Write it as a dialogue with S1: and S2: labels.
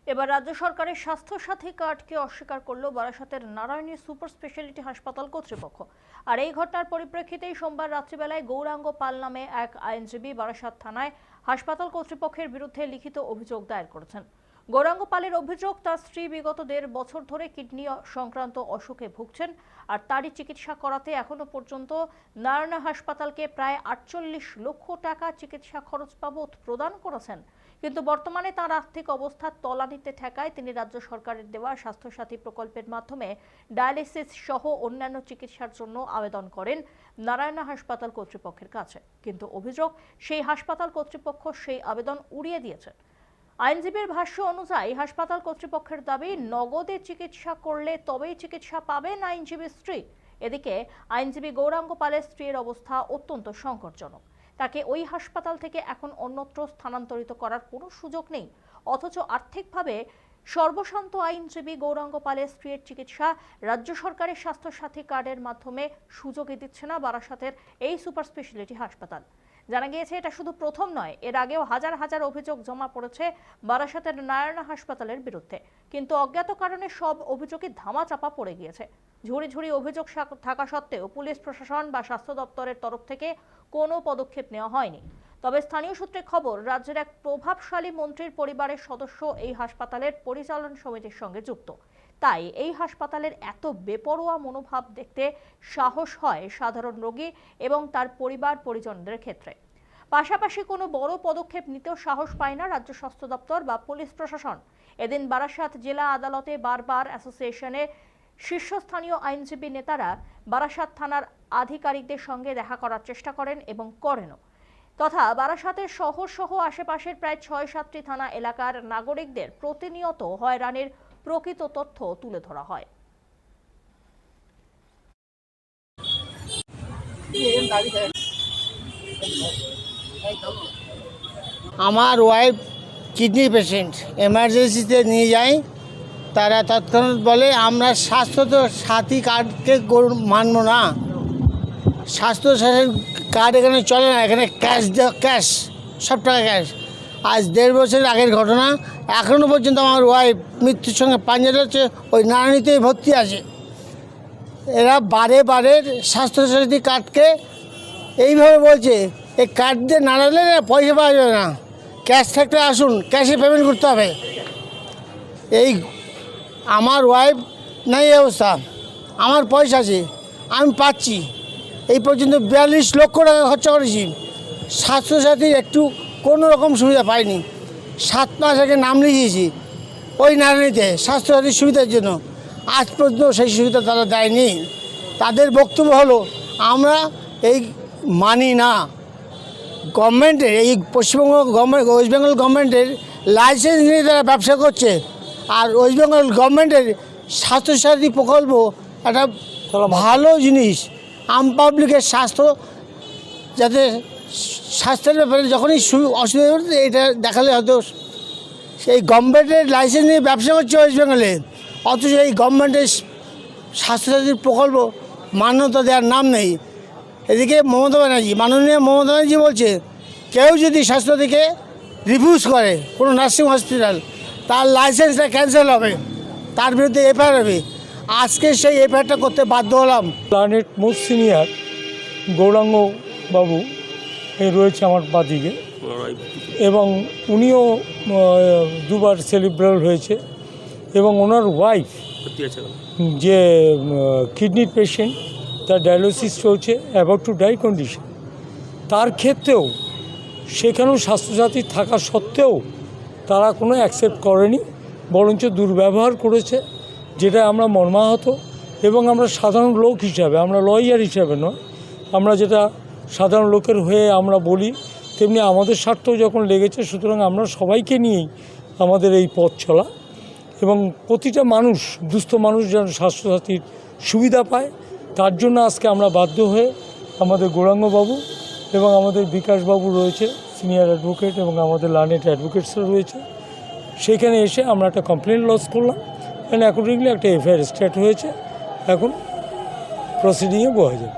S1: এবার রাজ্য সরকারের স্বাস্থ্যসাথী কার্ডকে অস্বীকার করল বারাসাতের নারায়ণী সুপার স্পেশালিটি হাসপাতাল কর্তৃপক্ষ। আর এই ঘটনার পরিপ্রেক্ষিতেই সোমবার রাত্রিবেলায় গৌরাঙ্গ পাল নামে এক আইনজীবী বারাসাত থানায় হাসপাতাল কর্তৃপক্ষের বিরুদ্ধে লিখিত অভিযোগ দায়ের করেছেন। গৌরাঙ্গ পালের অভিযোগ, তার স্ত্রী বিগত 1.5 বছর ধরে কিডনি সংক্রান্ত অসুখে ভুগছেন, আর তারই চিকিৎসা করাতে এখনো পর্যন্ত নারায়ণা হাসপাতালকে প্রায় 48 লক্ষ টাকা চিকিৎসা খরচ বাবদ প্রদান করেছেন। কিন্তু বর্তমানে তার আর্থিক অবস্থা তলানিতে ঠেকায় তিনি রাজ্য সরকারের দেওয়া স্বাস্থ্যসাথী প্রকল্পের মাধ্যমে ডায়ালিসিস সহ অন্যান্য চিকিৎসার জন্য আবেদন করেন নারায়ণা হাসপাতাল কর্তৃপক্ষের কাছে। কিন্তু অভিযোগ, সেই হাসপাতাল কর্তৃপক্ষ সেই আবেদন উড়িয়ে দিয়েছেন। আইনজীবীর ভাষ্য অনুযায়ী হাসপাতাল কর্তৃপক্ষের দাবি, নগদে চিকিৎসা করলে তবেই চিকিৎসা পাবেন আইনজীবীর স্ত্রী। এদিকে আইনজীবী গৌরাঙ্গ পালের স্ত্রীর অবস্থা অত্যন্ত সংকটজনক। তাকে ওই হাসপাতাল থেকে এখন অন্যত্র স্থানান্তরিত করার কোনো সুযোগ নেই, অথচ আর্থিকভাবে সর্বশান্ত আইনজীবী গৌরাঙ্গ পালের স্ত্রীর চিকিৎসা রাজ্য সরকারের স্বাস্থ্যসাথী কার্ডের মাধ্যমে সুযোগই দিচ্ছে না বারাসাতের এই সুপার স্পেশালিটি হাসপাতাল। জানা গিয়েছে, এটা শুধু প্রথম নয়, এর আগেও হাজার হাজার অভিযোগ জমা পড়েছে বারাসাতের নারায়ণা হাসপাতালের বিরুদ্ধে। কিন্তু অজ্ঞাত কারণে সব অভিযোগই ধামাচাপা পড়ে গিয়েছে। ঝুড়ি ঝুড়ি অভিযোগ থাকা সত্ত্বেও পুলিশ প্রশাসন বা স্বাস্থ্য দপ্তরের তরফ থেকে কোনো পদক্ষেপ নেওয়া হয়নি। তবে স্থানীয় সূত্রে খবর, রাজ্যের এক প্রভাবশালী মন্ত্রীর পরিবারের সদস্য এই হাসপাতালের পরিচালন সমিতির সঙ্গে যুক্ত। তাই এই হাসপাতালের এত বেপরোয়া মনোভাব দেখতে সাহস হয় সাধারণ রোগী এবং তার পরিবার পরিজনদের ক্ষেত্রে। পাশাপাশি কোনো বড় পদক্ষেপ নিতেও সাহস পায় না রাজ্য স্বাস্থ্য দপ্তর বা পুলিশ প্রশাসন। এদিন বারাসাত জেলা আদালতে বারবার অ্যাসোসিয়েশনের শীর্ষস্থানীয় আইনজীবী নেতারা বারাসাত থানার আধিকারিকদের সঙ্গে দেখা করার চেষ্টা করেন এবং করেনও। তথা বারাসাতের শহর সহ আশেপাশের প্রায় 6-7টি থানা এলাকার নাগরিকদের প্রতিনিয়ত হয়রানির প্রকৃত তথ্য তুলে ধরা হয়।
S2: আমার ওয়াইফ কিডনি পেশেন্ট, এমার্জেন্সিতে নিয়ে যাই, তারা তৎক্ষণাৎ বলে আমরা স্বাস্থ্যসাথী কার্ডকে মানব না, স্বাস্থ্যসাথী কার্ড এখানে চলে না, এখানে ক্যাশ সব টাকা ক্যাশ। আজ 1.5 বছর আগের ঘটনা, এখনও পর্যন্ত আমার ওয়াইফ মৃত্যুর সঙ্গে পাঞ্জা হচ্ছে, ওই নারায়ণীতেই ভর্তি আছে। এরা বারে স্বাস্থ্যসাথী কার্ডকে এইভাবে বলছে, এই কার্ড দিয়ে নাড়ালে পয়সা পাওয়া যাবে না, ক্যাশ থাকলে আসুন, ক্যাশে পেমেন্ট করতে হবে। এই আমার ওয়াইফ নাই অবস্থা, আমার পয়সা আছে, আমি পাচ্ছি। এই পর্যন্ত 42 লক্ষ টাকা খরচা করেছি, স্বাস্থ্যসাথীর একটু কোনো রকম সুবিধা পাইনি। 7 মাস আগে নাম লিখিয়েছি ওই নারায়ণীতে স্বাস্থ্যসাথীর সুবিধার জন্য, আজ পর্যন্ত সেই সুবিধা তারা দেয়নি। তাদের বক্তব্য হলো, আমরা এই মানি না, গভর্নমেন্টের এই পশ্চিমবঙ্গ গভর্নমেন্ট, ওয়েস্ট বেঙ্গল গভর্নমেন্টের লাইসেন্স নিয়ে তারা ব্যবসা করছে। আর ওয়েস্ট বেঙ্গল গভর্নমেন্টের স্বাস্থ্যসাথী প্রকল্প একটা ভালো জিনিস, আম পাবলিকের স্বাস্থ্য, যাতে স্বাস্থ্যের ব্যাপারে যখনই অসুবিধা হচ্ছে এটা দেখালে হয়তো। সেই গভর্নমেন্টের লাইসেন্স নিয়ে ব্যবসা করছে ওয়েস্ট বেঙ্গলে, অথচ এই গভর্নমেন্টের স্বাস্থ্যসাথীর প্রকল্প মান্যতা দেওয়ার নাম নেই। এদিকে মাননীয় মমতা ব্যানার্জি বলছে, কেউ যদি স্বাস্থ্যসাথীকে রিফিউজ করে কোনো নার্সিং হসপিটাল, তার লাইসেন্সটা ক্যান্সেল হবে, তার বিরুদ্ধে এফআইআর হবে। আজকে সেই এফআইআরটা করতে বাধ্য হলাম।
S3: প্ল্যানেট মোস্ট সিনিয়র গৌরাঙ্গ বাবু রয়েছে আমার বাদিকে, এবং উনিও 2বার সেলিব্রাল হয়েছে, এবং ওনার ওয়াইফ যে কিডনির পেশেন্ট, তার ডায়ালিসিস চলছে, অ্যাবাউট টু ডাই কন্ডিশন। তার ক্ষেত্রেও সেখানেও স্বাস্থ্যসাথী থাকা সত্ত্বেও তারা কোনো অ্যাকসেপ্ট করেনি, বরঞ্চ দুর্ব্যবহার করেছে, যেটা আমরা মর্মাহত। এবং আমরা সাধারণ লোক হিসাবে, আমরা লয়ার হিসাবে নয়, আমরা যেটা সাধারণ লোকের হয়ে আমরা বলি, তেমনি আমাদের স্বার্থও যখন লেগেছে, সুতরাং আমরা সবাইকে নিয়েই আমাদের এই পথ চলা, এবং প্রতিটা মানুষ, দুস্থ মানুষ যেন স্বাস্থ্যসাথীর সুবিধা পায়, তার জন্য আজকে আমরা বাধ্য হয়ে আমাদের গৌরাঙ্গবাবু এবং আমাদের বিকাশবাবু রয়েছে সিনিয়র অ্যাডভোকেট, এবং আমাদের লার্নেড অ্যাডভোকেটসরা রয়েছে, সেখানে এসে আমরা একটা কমপ্লেন লজ করলাম, অ্যান্ড অ্যাকর্ডিংলি একটা এফআইআর স্টার্ট হয়েছে। এখন প্রসিডিংয়ে বলা যায়।